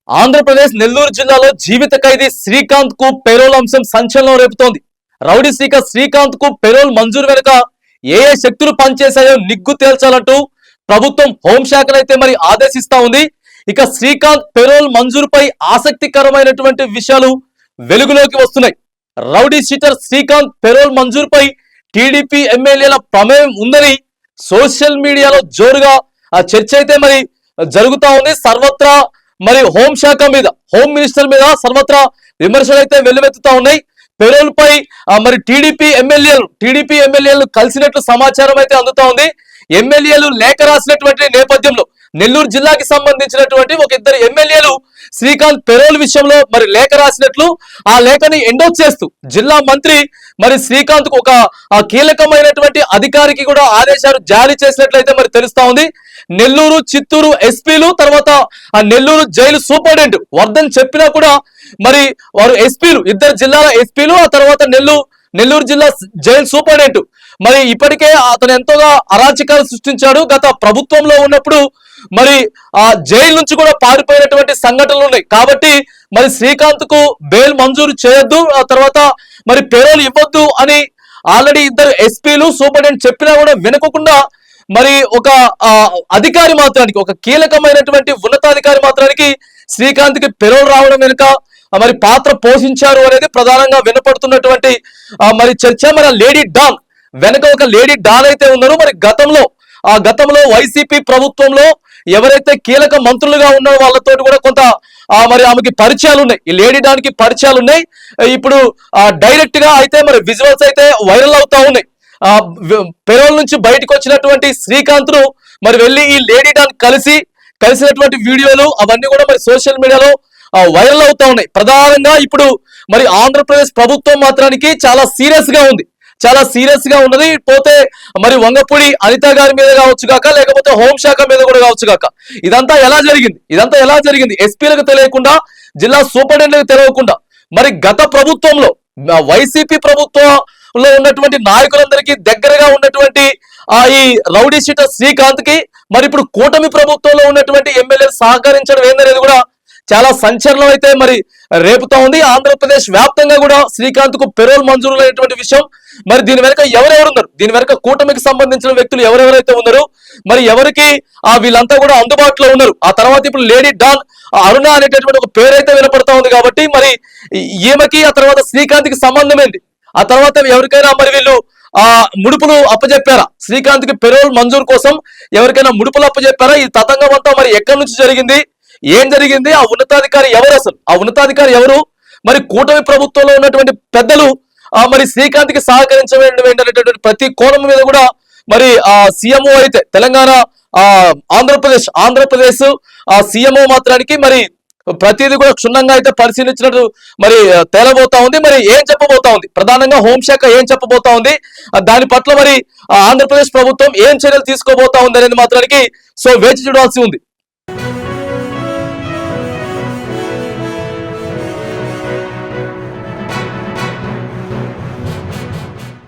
ఆంధ్రప్రదేశ్ నెల్లూరు జిల్లాలో జీవిత ఖైదీ శ్రీకాంత్ కు పెరోల్ అంశం సంచలనం రేపుతోంది. రౌడీ శ్రీకాంత్ కు పెరోల్ మంజూరు వెనుక ఏ శక్తులు పనిచేశాయో నిగ్గు తేల్చాలంటూ ప్రభుత్వం హోంశాఖనైతే మరి ఆదేశిస్తా ఉంది. ఇక శ్రీకాంత్ పెరోల్ మంజూరుపై ఆసక్తికరమైనటువంటి విషయాలు వెలుగులోకి వస్తున్నాయి. రౌడీ షీటర్ శ్రీకాంత్ పెరోల్ మంజూరుపై టీడీపీ ఎమ్మెల్యేల ప్రమేయం ఉందని సోషల్ మీడియాలో జోరుగా ఆ చర్చ అయితే మరి జరుగుతా ఉంది. సర్వత్రా మరి హోంశాఖ మీద, హోమ్ మినిస్టర్ మీద సర్వత్రా విమర్శలు అయితే వెల్లువెత్తుతా ఉన్నాయి. పెరోల్ పై మరి టీడీపీ ఎమ్మెల్యేలు కలిసినట్లు సమాచారం అయితే అందుతా ఉంది. ఎమ్మెల్యేలు లేఖ రాసినటువంటి నేపథ్యంలో నెల్లూరు జిల్లాకి సంబంధించినటువంటి ఒక ఇద్దరు ఎమ్మెల్యేలు శ్రీకాంత్ పెరోల్ విషయంలో మరి లేఖ రాసినట్లు, ఆ లేఖని ఎండోస్ చేస్తూ జిల్లా మంత్రి మరి శ్రీకాంత్ కు ఒక కీలకమైనటువంటి అధికారికి కూడా ఆదేశాలు జారీ చేసినట్లయితే మరి తెలుస్తా ఉంది. నెల్లూరు, చిత్తూరు ఎస్పీలు, తర్వాత ఆ నెల్లూరు జైలు సూపరింటెండెంట్ వర్ధన్ చెప్పినా కూడా మరి వారు ఎస్పీలు, ఇద్దరు జిల్లాల ఎస్పీలు, ఆ తర్వాత నెల్లూరు జిల్లా జైలు సూపరింటెండెంట్ మరి ఇప్పటికే అతను ఎంతోగా అరాచకాలు సృష్టించాడు. గత ప్రభుత్వంలో ఉన్నప్పుడు మరి ఆ జైలు నుంచి కూడా పారిపోయినటువంటి సంఘటనలు ఉన్నాయి. కాబట్టి మరి శ్రీకాంత్ కు బెయిల్ మంజూరు చేయొద్దు, ఆ తర్వాత మరి పెరోల్ ఇవ్వద్దు అని ఆల్రెడీ ఇద్దరు ఎస్పీలు, సూపరింటెండెంట్ చెప్పినా కూడా వినకుండా మరి ఒక అధికారి మాత్రానికి, ఒక కీలకమైనటువంటి ఉన్నతాధికారి మాత్రానికి శ్రీకాంత్ కి పెరోల్ రావడం వెనుక మరి పాత్ర పోషించారు అనేది ప్రధానంగా వినపడుతున్నటువంటి మరి చర్చ. మరి లేడీ డాన్ వెనక ఒక లేడీ డాన్ అయితే ఉన్నారు. మరి గతంలో వైసీపీ ప్రభుత్వంలో ఎవరైతే కీలక మంత్రులుగా ఉన్నారో వాళ్ళతో కూడా కొంత మరి ఆమెకి పరిచయాలు ఉన్నాయి. ఈ లేడీ డాన్ కి పరిచయాలు ఉన్నాయి. ఇప్పుడు డైరెక్ట్ గా అయితే మరి విజువల్స్ అయితే వైరల్ అవుతా ఉన్నాయి. పెరోల్ నుంచి బయటకు వచ్చినటువంటి శ్రీకాంత్ ను మరి వెళ్ళి ఈ లేడీ డాన్ కలిసినటువంటి వీడియోలు అవన్నీ కూడా మరి సోషల్ మీడియాలో వైరల్ అవుతా ఉన్నాయి. ప్రధానంగా ఇప్పుడు మరి ఆంధ్రప్రదేశ్ ప్రభుత్వం మాత్రానికి చాలా సీరియస్ గా ఉన్నది. పోతే మరి వంగపూడి అనిత గారి మీద కావచ్చు కాక, లేకపోతే హోంశాఖ మీద కూడా కావచ్చు కాక, ఇదంతా ఎలా జరిగింది ఎస్పీలకు తెలియకుండా, జిల్లా సూపరింటెండెంట్లకు తెలియకుండా మరి గత ప్రభుత్వంలో వైసీపీ ప్రభుత్వంలో ఉన్నటువంటి నాయకులందరికీ దగ్గరగా ఉన్నటువంటి ఈ రౌడీ షీటర్ శ్రీకాంత్ కి మరి ఇప్పుడు కూటమి ప్రభుత్వంలో ఉన్నటువంటి ఎమ్మెల్యేలు సహకరించడం ఏందనేది కూడా చాలా సంచలనం అయితే మరి రేపుతా ఉంది. ఆంధ్రప్రదేశ్ వ్యాప్తంగా కూడా శ్రీకాంత్ కు పెరోల్ మంజూరు అయినటువంటి విషయం. మరి దీని వెనక ఎవరెవరు ఉన్నారు, దీని వెనక కూటమికి సంబంధించిన వ్యక్తులు ఎవరెవరైతే ఉన్నారు, మరి ఎవరికి వీళ్ళంతా కూడా అందుబాటులో ఉన్నారు. ఆ తర్వాత ఇప్పుడు లేడీ డాన్ అరుణ అనేటటువంటి ఒక పేరైతే వినపడతా ఉంది. కాబట్టి మరి ఈమెకి ఆ తర్వాత శ్రీకాంత్ కి సంబంధం ఏంటి, ఆ తర్వాత ఎవరికైనా మరి వీళ్ళు ముడుపులు అప్పచెప్పారా, శ్రీకాంత్ కి పెరోల్ మంజూరు కోసం ఎవరికైనా ముడుపులు అప్పచెప్పారా, ఈ తతంగం అంతా మరి ఎక్కడి నుంచి జరిగింది, ఏం జరిగింది, ఆ ఉన్నతాధికారి ఎవరు, మరి కూటమి ప్రభుత్వంలో ఉన్నటువంటి పెద్దలు మరి శ్రీకాంత్ కి సహకరించడం ఏంటనేటటువంటి ప్రతి కోణం మీద కూడా మరి సీఎంఓ అయితే తెలంగాణ, ఆంధ్రప్రదేశ్ సీఎంఓ మాత్రానికి మరి ప్రతిదీ కూడా క్షుణ్ణంగా అయితే పరిశీలించినట్టు మరి తేలబోతా ఉంది. మరి ఏం చెప్పబోతా ఉంది, ప్రధానంగా హోంశాఖ ఏం చెప్పబోతా ఉంది, దాని పట్ల మరి ఆంధ్రప్రదేశ్ ప్రభుత్వం ఏం చర్యలు తీసుకోబోతా ఉంది అనేది మాత్రానికి వేచి చూడాల్సి ఉంది.